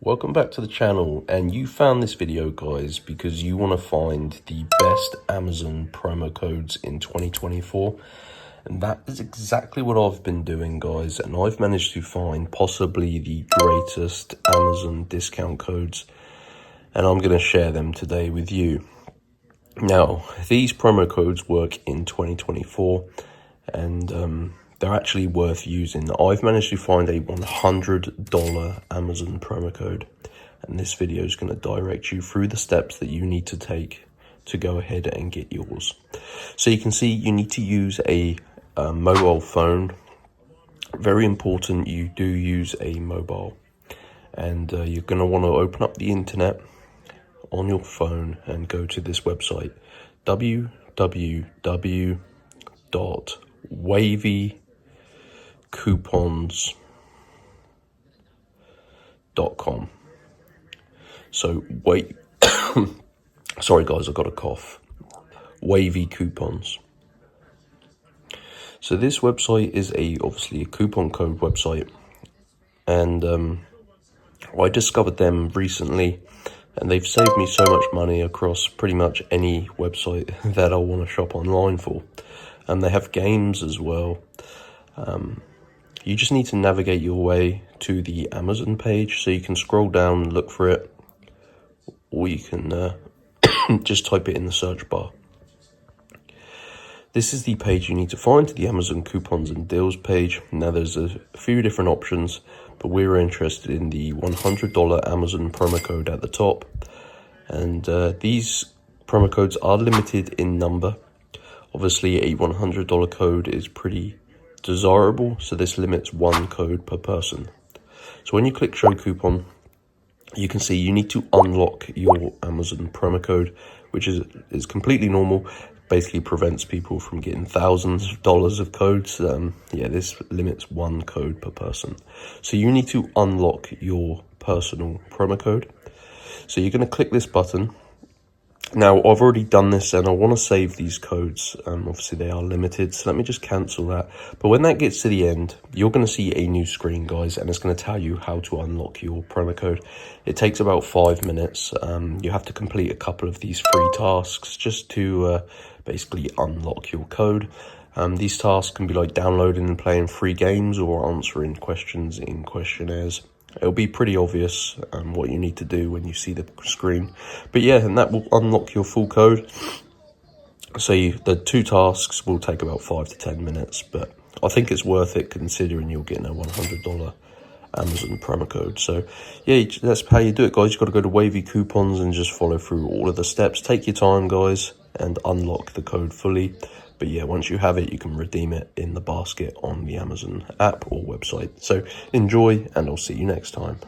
Welcome back to the channel, and you found this video, guys, because you want to find the best Amazon promo codes in 2024, and that is exactly what I've been doing, guys, and I've managed to find possibly the greatest Amazon discount codes, and I'm going to share them today with you. Now, these promo codes work in 2024, and they're actually worth using. I've managed to find a $100 Amazon promo code, and this video is going to direct you through the steps that you need to take to go ahead and get yours. So you can see you need to use a mobile phone. Very important, you do use a mobile, and you're going to want to open up the internet on your phone and go to this website, www.wavycoupons.com. So wait, sorry guys, I got a cough. Wavy Coupons. So this website is obviously a coupon code website, and I discovered them recently, and they've saved me so much money across pretty much any website that I want to shop online for. And they have games as well. You just need to navigate your way to the Amazon page, so you can scroll down and look for it, or you can just type it in the search bar. This is the page you need to find, the Amazon coupons and deals page. Now there's a few different options, but we're interested in the $100 Amazon promo code at the top. And these promo codes are limited in number. Obviously a $100 code is pretty desirable, so this limits one code per person. So when you click show coupon, you can see you need to unlock your Amazon promo code, which is completely normal. Basically prevents people from getting thousands of dollars of codes. This limits one code per person. So you need to unlock your personal promo code. So you're going to click this button. Now, I've already done this, and I want to save these codes. Obviously, they are limited, so let me just cancel that. But when that gets to the end, you're going to see a new screen, guys, and it's going to tell you how to unlock your promo code. It takes about 5 minutes. You have to complete a couple of these free tasks just to basically unlock your code. These tasks can be like downloading and playing free games or answering questions in questionnaires. It'll be pretty obvious what you need to do when you see the screen. But yeah, and that will unlock your full code. So the two tasks will take about 5 to 10 minutes, but I think it's worth it considering you're getting a $100 Amazon promo code. So yeah, that's how you do it, guys. You've got to go to Wavy Coupons and just follow through all of the steps. Take your time, guys, and unlock the code fully. But yeah, once you have it, you can redeem it in the basket on the Amazon app or website. So enjoy, and I'll see you next time.